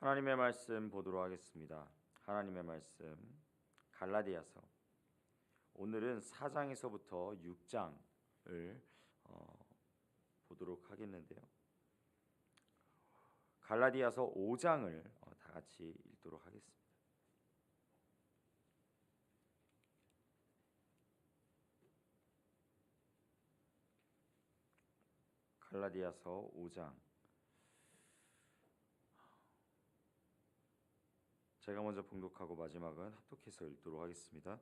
하나님의 말씀 보도록 하겠습니다. 하나님의 말씀 갈라디아서 오늘은 4장에서부터 6장을 보도록 하겠는데요. 갈라디아서 5장을 다 같이 읽도록 하겠습니다. 갈라디아서 5장 제가 먼저 봉독하고 마지막은 합독해서 읽도록 하겠습니다.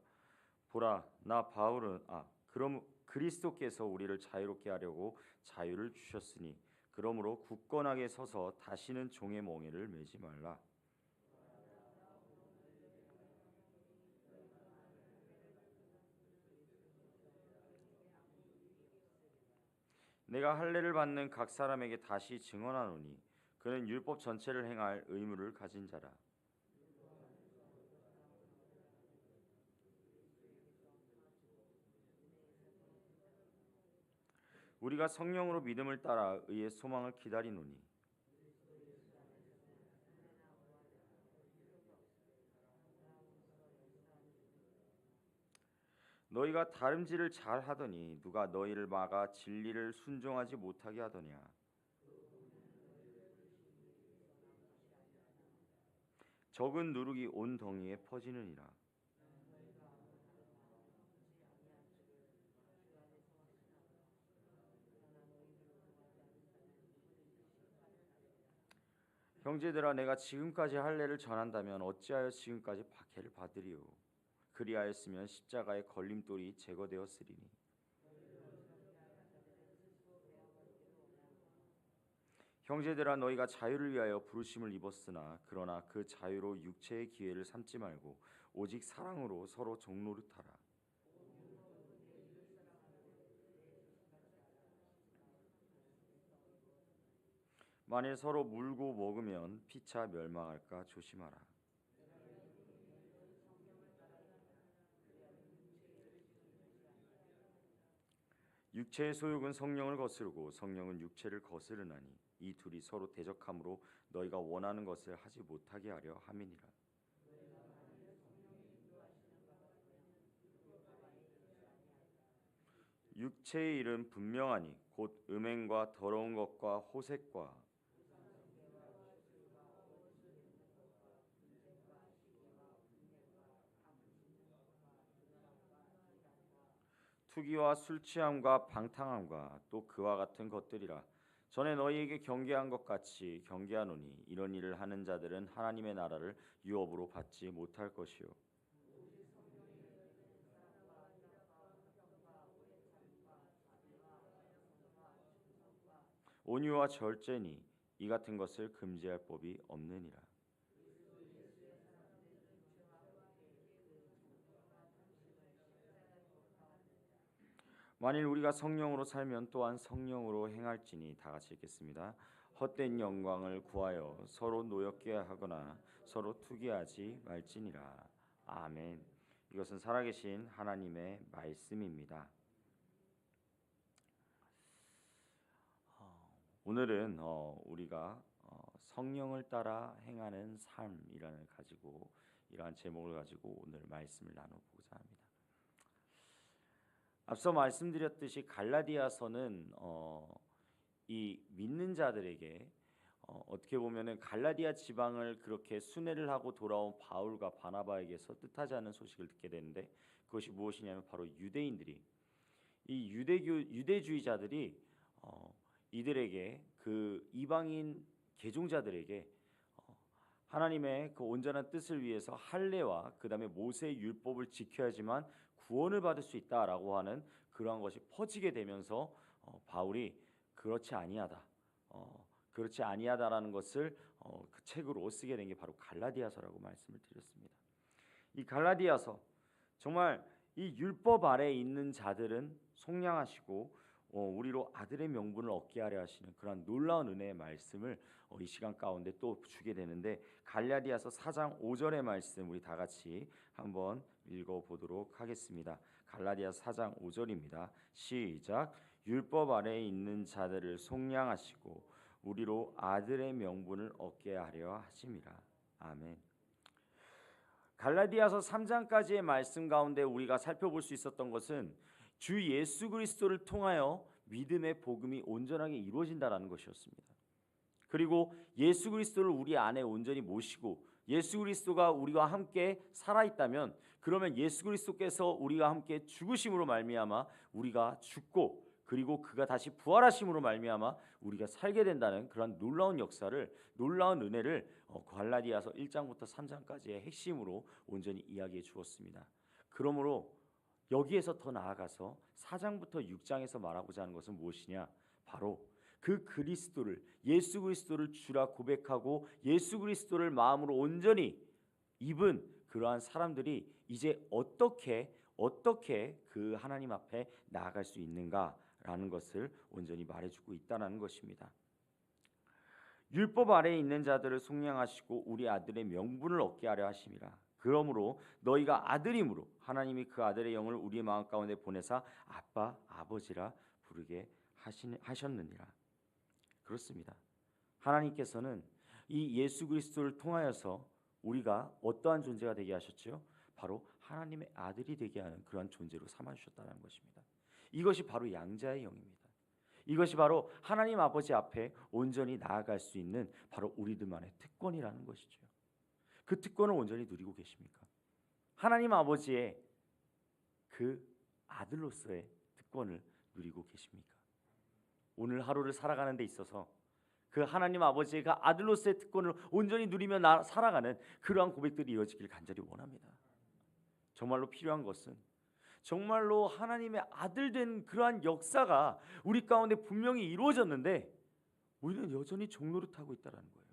보라, 나 바울은 그럼 그리스도께서 우리를 자유롭게 하려고 자유를 주셨으니 그러므로 굳건하게 서서 다시는 종의 멍에를 매지 말라. 내가 할례를 받는 각 사람에게 다시 증언하노니 그는 율법 전체를 행할 의무를 가진 자라. 우리가 성령으로 믿음을 따라 의의 소망을 기다리노니 너희가 다름질을 잘 하더니 누가 너희를 막아 진리를 순종하지 못하게 하더냐. 적은 누룩이 온 덩이에 퍼지느니라. 형제들아, 내가 지금까지 할례를 전한다면 어찌하여 지금까지 박해를 받으리요. 그리하였으면 십자가의 걸림돌이 제거되었으리니. 형제들아, 너희가 자유를 위하여 부르심을 입었으나 그러나 그 자유로 육체의 기회를 삼지 말고 오직 사랑으로 서로 종노릇하라. 만일 서로 물고 먹으면 피차 멸망할까 조심하라. 육체의 소욕은 성령을 거스르고 성령은 육체를 거스르나니 이 둘이 서로 대적함으로 너희가 원하는 것을 하지 못하게 하려 함이니라. 육체의 일은 분명하니 곧 음행과 더러운 것과 호색과 투기와 술 취함과 방탕함과 또 그와 같은 것들이라. 전에 너희에게 경계한 것 같이 경계하노니 이런 일을 하는 자들은 하나님의 나라를 유업으로 받지 못할 것이요. 온유와 절제니 이 같은 것을 금지할 법이 없느니라. 만일 우리가 성령으로 살면 또한 성령으로 행할지니. 다 같이 읽겠습니다. 헛된 영광을 구하여 서로 노엽게 하거나 서로 투기하지 말지니라. 아멘. 이것은 살아계신 하나님의 말씀입니다. 오늘은 우리가 성령을 따라 행하는 삶이라는 가지고 이러한 제목을 가지고 오늘 말씀을 나눠보고자 합니다. 앞서 말씀드렸듯이 갈라디아서는 이 믿는 자들에게 어떻게 보면은 갈라디아 지방을 그렇게 순회를 하고 돌아온 바울과 바나바에게서 뜻하지 않은 소식을 듣게 되는데 그것이 무엇이냐면 바로 유대인들이 이 유대주의자들이 이들에게 그 이방인 개종자들에게 하나님의 그 온전한 뜻을 위해서 할례와 그다음에 모세의 율법을 지켜야지만 구원을 받을 수 있다라고 하는 그러한 것이 퍼지게 되면서 바울이 그렇지 아니하다라는 것을 그 책으로 쓰게 된 게 바로 갈라디아서라고 말씀을 드렸습니다. 이 갈라디아서 정말 이 율법 아래에 있는 자들은 속량하시고 우리로 아들의 명분을 얻게 하려 하시는 그런 놀라운 은혜의 말씀을 이 시간 가운데 또 주게 되는데 갈라디아서 4장 5절의 말씀 우리 다 같이 한번 읽어보도록 하겠습니다. 갈라디아서 4장 5절입니다. 시작. 율법 아래에 있는 자들을 속량하시고 우리로 아들의 명분을 얻게 하려 하심이라. 아멘. 갈라디아서 3장까지의 말씀 가운데 우리가 살펴볼 수 있었던 것은 주 예수 그리스도를 통하여 믿음의 복음이 온전하게 이루어진다라는 것이었습니다. 그리고 예수 그리스도를 우리 안에 온전히 모시고 예수 그리스도가 우리와 함께 살아있다면, 그러면 예수 그리스도께서 우리와 함께 죽으심으로 말미암아 우리가 죽고, 그리고 그가 다시 부활하심으로 말미암아 우리가 살게 된다는 그런 놀라운 역사를, 놀라운 은혜를 갈라디아서 1장부터 3장까지의 핵심으로 온전히 이야기해 주었습니다. 그러므로 여기에서 더 나아가서 4장부터 6장에서 말하고자 하는 것은 무엇이냐? 바로 그 그리스도를, 예수 그리스도를 주라 고백하고 예수 그리스도를 마음으로 온전히 입은 그러한 사람들이 이제 어떻게 그 하나님 앞에 나아갈 수 있는가라는 것을 온전히 말해주고 있다는 것입니다. 율법 아래에 있는 자들을 속량하시고 우리 아들의 명분을 얻게 하려 하심이라. 그러므로 너희가 아들임으로 하나님이 그 아들의 영을 우리의 마음 가운데 보내사 아빠 아버지라 부르게 하셨느니라. 그렇습니다. 하나님께서는 이 예수 그리스도를 통하여서 우리가 어떠한 존재가 되게 하셨죠? 바로 하나님의 아들이 되게 하는 그러한 존재로 삼아주셨다는 것입니다. 이것이 바로 양자의 영입니다. 이것이 바로 하나님 아버지 앞에 온전히 나아갈 수 있는 바로 우리들만의 특권이라는 것이죠. 그 특권을 온전히 누리고 계십니까? 하나님 아버지의 그 아들로서의 특권을 누리고 계십니까? 오늘 하루를 살아가는 데 있어서 그 하나님 아버지의 그 아들로서의 특권을 온전히 누리며 살아가는 그러한 고백들이 이어지길 간절히 원합니다. 정말로 필요한 것은 정말로 하나님의 아들 된 그러한 역사가 우리 가운데 분명히 이루어졌는데 우리는 여전히 종노릇하고 있다는 거예요.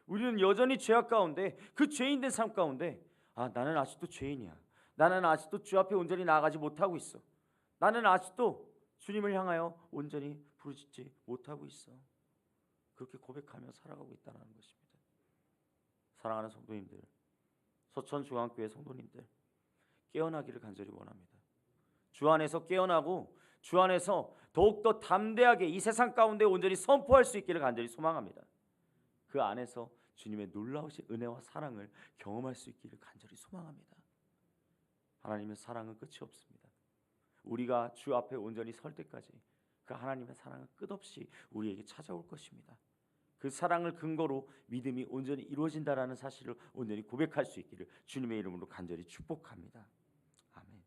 우리는 여전히 죄악 가운데, 그 죄인된 삶 가운데, 나는 아직도 죄인이야, 나는 아직도 주 앞에 온전히 나아가지 못하고 있어, 나는 아직도 주님을 향하여 온전히 부르짖지 못하고 있어, 그렇게 고백하며 살아가고 있다는 것입니다. 사랑하는 성도님들, 서천중앙교회 성도님들, 깨어나기를 간절히 원합니다. 주 안에서 깨어나고 주 안에서 더욱더 담대하게 이 세상 가운데 온전히 선포할 수 있기를 간절히 소망합니다. 그 안에서 주님의 놀라우신 은혜와 사랑을 경험할 수 있기를 간절히 소망합니다. 하나님의 사랑은 끝이 없습니다. 우리가 주 앞에 온전히 설 때까지 그 하나님의 사랑은 끝없이 우리에게 찾아올 것입니다. 그 사랑을 근거로 믿음이 온전히 이루어진다라는 사실을 온전히 고백할 수 있기를 주님의 이름으로 간절히 축복합니다. 아멘.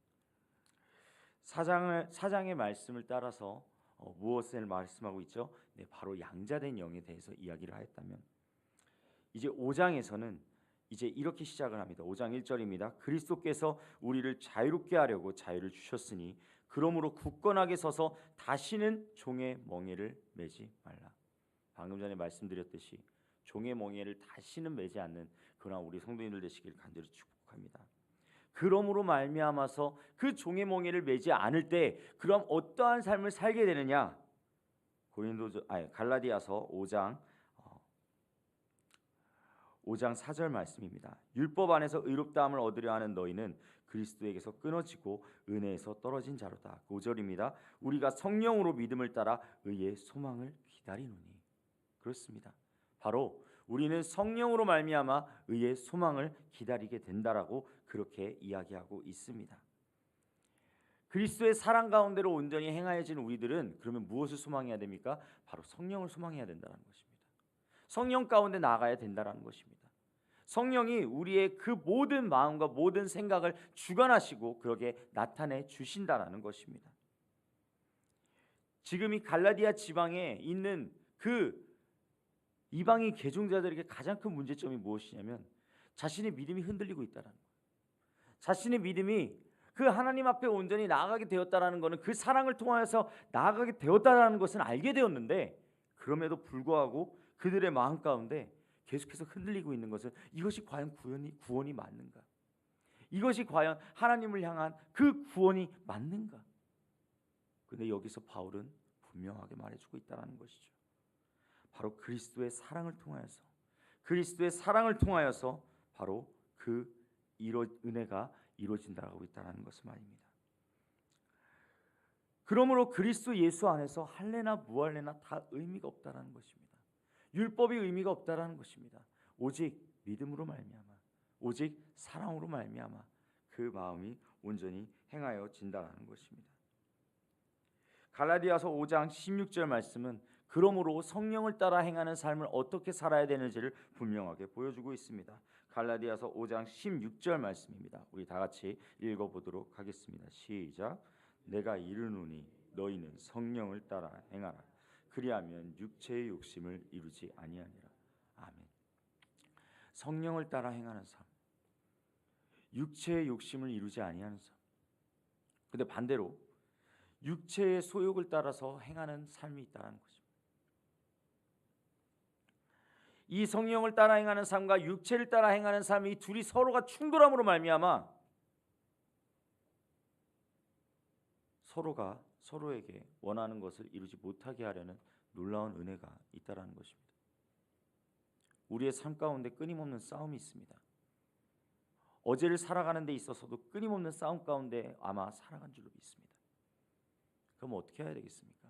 사장의 말씀을 따라서 무엇을 말씀하고 있죠? 네, 바로 양자된 영에 대해서 이야기를 하였다면, 이제 5장에서는 이제 이렇게 시작을 합니다. 5장 1절입니다. 그리스도께서 우리를 자유롭게 하려고 자유를 주셨으니 그러므로 굳건하게 서서 다시는 종의 멍에를 매지 말라. 방금 전에 말씀드렸듯이 종의 멍에를 다시는 매지 않는 그러나 우리 성도님들 되시길 간절히 축복합니다. 그러므로 말미암아서 그 종의 멍에를 매지 않을 때 그럼 어떠한 삶을 살게 되느냐? 갈라디아서 5장 4절 말씀입니다. 율법 안에서 의롭다함을 얻으려 하는 너희는 그리스도에게서 끊어지고 은혜에서 떨어진 자로다. 5절입니다. 우리가 성령으로 믿음을 따라 의의 소망을 기다리노니. 그렇습니다. 바로 우리는 성령으로 말미암아 의의 소망을 기다리게 된다라고 그렇게 이야기하고 있습니다. 그리스도의 사랑 가운데로 온전히 행하여진 우리들은 그러면 무엇을 소망해야 됩니까? 바로 성령을 소망해야 된다는 것입니다. 성령 가운데 나아가야 된다는 것입니다. 성령이 우리의 그 모든 마음과 모든 생각을 주관하시고 그렇게 나타내 주신다라는 것입니다. 지금 이 갈라디아 지방에 있는 그 이방인 개종자들에게 가장 큰 문제점이 무엇이냐면 자신의 믿음이 흔들리고 있다는 거예요. 자신의 믿음이 그 하나님 앞에 온전히 나아가게 되었다라는 것은 그 사랑을 통하여서 나아가게 되었다라는 것은 알게 되었는데, 그럼에도 불구하고 그들의 마음 가운데 계속해서 흔들리고 있는 것은 이것이 과연 구원이 맞는가? 이것이 과연 하나님을 향한 그 구원이 맞는가? 근데 여기서 바울은 분명하게 말해주고 있다는 것이죠. 바로 그리스도의 사랑을 통하여서 바로 그 은혜가 이루어진다고 있다는 것을 말입니다. 그러므로 그리스도 예수 안에서 할례나 무할례나 다 의미가 없다라는 것입니다. 율법이 의미가 없다라는 것입니다. 오직 믿음으로 말미암아, 오직 사랑으로 말미암아 그 마음이 온전히 행하여진다라는 것입니다. 갈라디아서 5장 16절 말씀은 그러므로 성령을 따라 행하는 삶을 어떻게 살아야 되는지를 분명하게 보여주고 있습니다. 갈라디아서 5장 16절 말씀입니다. 우리 다 같이 읽어보도록 하겠습니다. 시작. 내가 이르노니 너희는 성령을 따라 행하라. 그리하면 육체의 욕심을 이루지 아니하니라. 아멘. 성령을 따라 행하는 삶, 육체의 욕심을 이루지 아니하는 삶. 근데 반대로 육체의 소욕을 따라서 행하는 삶이 있다는 것입니다. 이 성령을 따라 행하는 삶과 육체를 따라 행하는 삶이 둘이 서로가 충돌함으로 말미암아 서로가 서로에게 원하는 것을 이루지 못하게 하려는 놀라운 은혜가 있다라는 것입니다. 우리의 삶 가운데 끊임없는 싸움이 있습니다. 어제를 살아가는 데 있어서도 끊임없는 싸움 가운데 아마 살아간 줄로 믿습니다. 그럼 어떻게 해야 되겠습니까?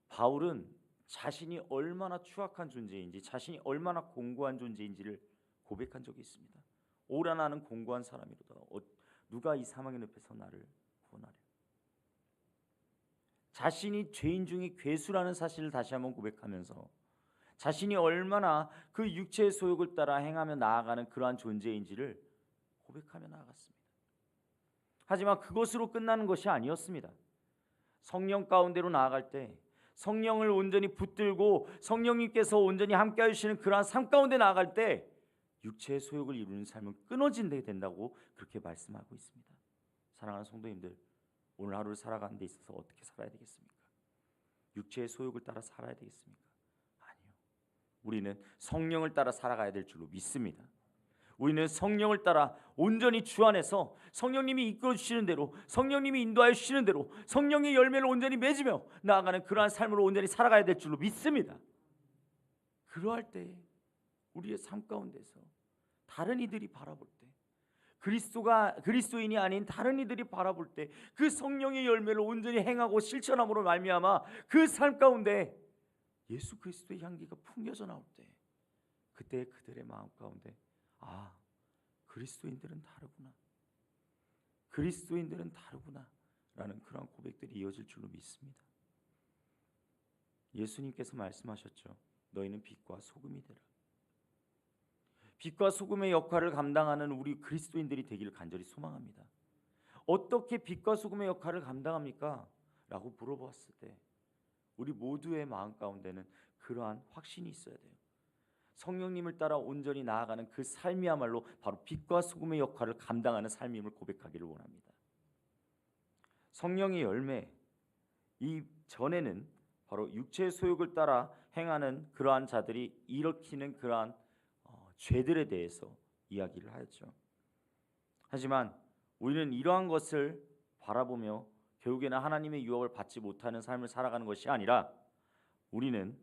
바울은 자신이 얼마나 추악한 존재인지, 자신이 얼마나 공고한 존재인지를 고백한 적이 있습니다. 오라 나는 공고한 사람이로다. 누가 이 사망의 늪에서 나를 구원하랴. 자신이 죄인 중에 괴수라는 사실을 다시 한번 고백하면서 자신이 얼마나 그 육체의 소욕을 따라 행하며 나아가는 그러한 존재인지를 고백하며 나아갔습니다. 하지만 그것으로 끝나는 것이 아니었습니다. 성령 가운데로 나아갈 때 성령을 온전히 붙들고 성령님께서 온전히 함께 하시는 그러한 삶 가운데 나아갈 때 육체의 소욕을 이루는 삶은 끊어진게 된다고 그렇게 말씀하고 있습니다. 사랑하는 성도님들, 오늘 하루를 살아가는 데 있어서 어떻게 살아야 되겠습니까? 육체의 소욕을 따라 살아야 되겠습니까? 아니요. 우리는 성령을 따라 살아가야 될 줄로 믿습니다. 우리는 성령을 따라 온전히 주 안에서 성령님이 이끌어 주시는 대로, 성령님이 인도하여 주시는 대로 성령의 열매를 온전히 맺으며 나아가는 그러한 삶으로 온전히 살아가야 될 줄로 믿습니다. 그러할 때 우리의 삶 가운데서 다른 이들이 바라볼 때, 그리스도인이 아닌 다른 이들이 바라볼 때 그 성령의 열매를 온전히 행하고 실천함으로 말미암아 그 삶 가운데 예수 그리스도의 향기가 풍겨져 나올 때, 그때 그들의 마음 가운데 아, 그리스도인들은 다르구나, 그리스도인들은 다르구나 라는 그런 고백들이 이어질 줄로 믿습니다. 예수님께서 말씀하셨죠. 너희는 빛과 소금이 되라. 빛과 소금의 역할을 감당하는 우리 그리스도인들이 되기를 간절히 소망합니다. 어떻게 빛과 소금의 역할을 감당합니까? 라고 물어봤을 때 우리 모두의 마음 가운데는 그러한 확신이 있어야 돼요. 성령님을 따라 온전히 나아가는 그 삶이야말로 바로 빛과 소금의 역할을 감당하는 삶임을 고백하기를 원합니다. 성령의 열매, 이 전에는 바로 육체의 소욕을 따라 행하는 그러한 자들이 일으키는 그러한 죄들에 대해서 이야기를 하였죠. 하지만 우리는 이러한 것을 바라보며 결국에는 하나님의 유혹을 받지 못하는 삶을 살아가는 것이 아니라 우리는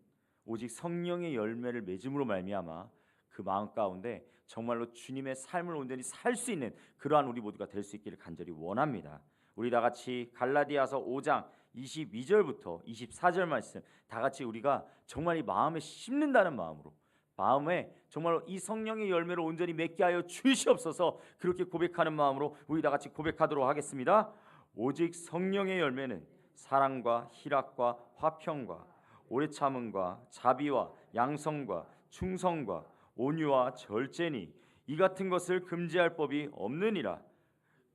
오직 성령의 열매를 맺음으로 말미암아 그 마음 가운데 정말로 주님의 삶을 온전히 살 수 있는 그러한 우리 모두가 될 수 있기를 간절히 원합니다. 우리 다 같이 갈라디아서 5장 22절부터 24절 말씀 다 같이 우리가 정말 이 마음에 심는다는 마음으로, 마음에 정말로 이 성령의 열매를 온전히 맺게 하여 주시옵소서, 그렇게 고백하는 마음으로 우리 다 같이 고백하도록 하겠습니다. 오직 성령의 열매는 사랑과 희락과 화평과 오래 참음과 자비와 양성과 충성과 온유와 절제니 이 같은 것을 금지할 법이 없느니라.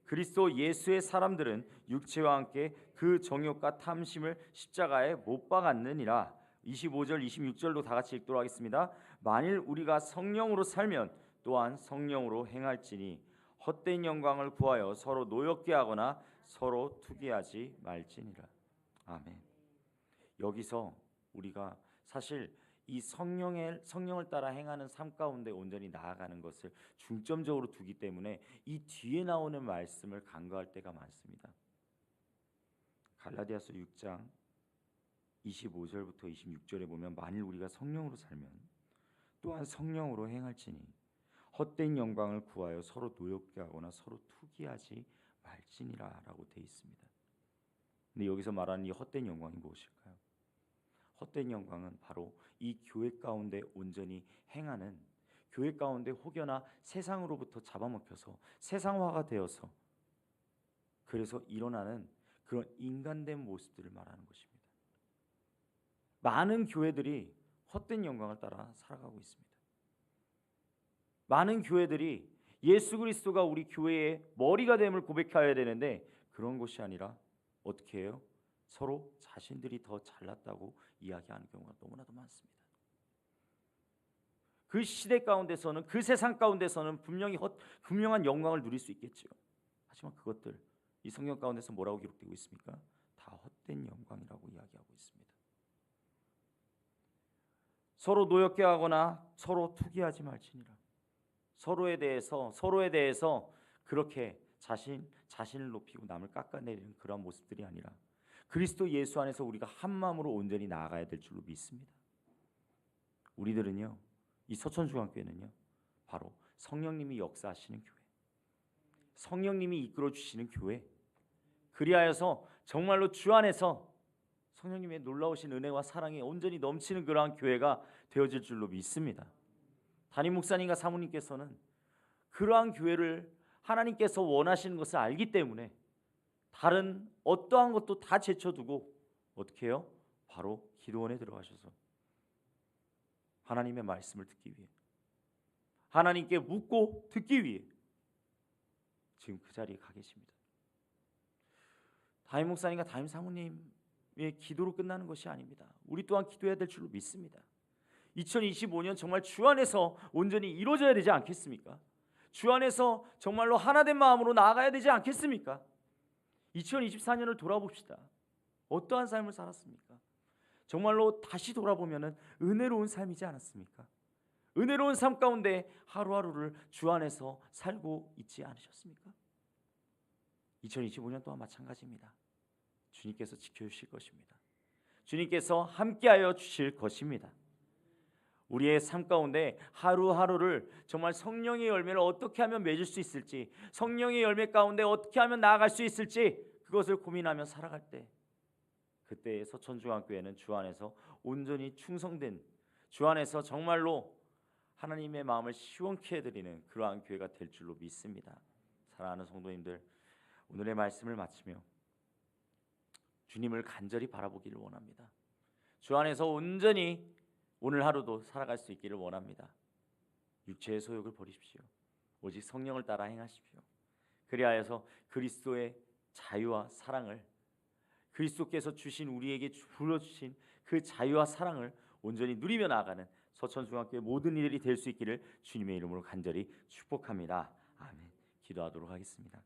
그리스도 예수의 사람들은 육체와 함께 그 정욕과 탐심을 십자가에 못 박았느니라. 25절 26절도 다 같이 읽도록 하겠습니다. 만일 우리가 성령으로 살면 또한 성령으로 행할지니 헛된 영광을 구하여 서로 노엽게 하거나 서로 투기하지 말지니라. 아멘. 여기서 우리가 사실 이 성령을 따라 행하는 삶 가운데 온전히 나아가는 것을 중점적으로 두기 때문에 이 뒤에 나오는 말씀을 간과할 때가 많습니다. 갈라디아서 6장 25절부터 26절에 보면 만일 우리가 성령으로 살면 또한 성령으로 행할지니 헛된 영광을 구하여 서로 노엽게 하거나 서로 투기하지 말지니라 라고 되어 있습니다. 근데 여기서 말하는 이 헛된 영광이 무엇일까요? 헛된 영광은 바로 이 교회 가운데 온전히 행하는, 교회 가운데 혹여나 세상으로부터 잡아먹혀서 세상화가 되어서 그래서 일어나는 그런 인간된 모습들을 말하는 것입니다. 많은 교회들이 헛된 영광을 따라 살아가고 있습니다. 많은 교회들이 예수 그리스도가 우리 교회의 머리가 됨을 고백해야 되는데 그런 것이 아니라 어떻게 해요? 서로 자신들이 더 잘났다고 이야기하는 경우가 너무나도 많습니다. 그 시대 가운데서는, 그 세상 가운데서는 분명한 영광을 누릴 수 있겠죠. 하지만 그것들 이 성경 가운데서 뭐라고 기록되고 있습니까? 다 헛된 영광이라고 이야기하고 있습니다. 서로 노엽게 하거나 서로 투기하지 말지니라. 서로에 대해서 그렇게 자신을 높이고 남을 깎아내리는 그런 모습들이 아니라 그리스도 예수 안에서 우리가 한 마음으로 온전히 나아가야 될 줄로 믿습니다. 우리들은요, 이 서천중앙교회는요, 바로 성령님이 역사하시는 교회, 성령님이 이끌어 주시는 교회, 그리하여서 정말로 주 안에서 성령님의 놀라우신 은혜와 사랑이 온전히 넘치는 그러한 교회가 되어질 줄로 믿습니다. 담임 목사님과 사모님께서는 그러한 교회를 하나님께서 원하시는 것을 알기 때문에 다른 어떠한 것도 다 제쳐두고 어떻게 해요? 바로 기도원에 들어가셔서 하나님의 말씀을 듣기 위해, 하나님께 묻고 듣기 위해 지금 그 자리에 가 계십니다. 담임 목사님과 담임 사모님의 기도로 끝나는 것이 아닙니다. 우리 또한 기도해야 될 줄로 믿습니다. 2025년 정말 주 안에서 온전히 이루어져야 되지 않겠습니까? 주 안에서 정말로 하나된 마음으로 나아가야 되지 않겠습니까? 2024년을 돌아봅시다. 어떠한 삶을 살았습니까? 정말로 다시 돌아보면 은혜로운 삶이지 않았습니까? 은혜로운 삶 가운데 하루하루를 주 안에서 살고 있지 않으셨습니까? 2025년 또한 마찬가지입니다. 주님께서 지켜주실 것입니다. 주님께서 함께하여 주실 것입니다. 우리의 삶 가운데 하루하루를 정말 성령의 열매를 어떻게 하면 맺을 수 있을지, 성령의 열매 가운데 어떻게 하면 나아갈 수 있을지 그것을 고민하며 살아갈 때, 그때의 서천중앙교회는 주 안에서 온전히 충성된, 주 안에서 정말로 하나님의 마음을 시원케 해드리는 그러한 교회가 될 줄로 믿습니다. 사랑하는 성도님들, 오늘의 말씀을 마치며 주님을 간절히 바라보기를 원합니다. 주 안에서 온전히 오늘 하루도 살아갈 수 있기를 원합니다. 육체의 소욕을 버리십시오. 오직 성령을 따라 행하십시오. 그리하여서 그리스도의 자유와 사랑을, 그리스도께서 주신 우리에게 불러주신 그 자유와 사랑을 온전히 누리며 나아가는 서천중앙교회 모든 이들이 될 수 있기를 주님의 이름으로 간절히 축복합니다. 아멘. 기도하도록 하겠습니다.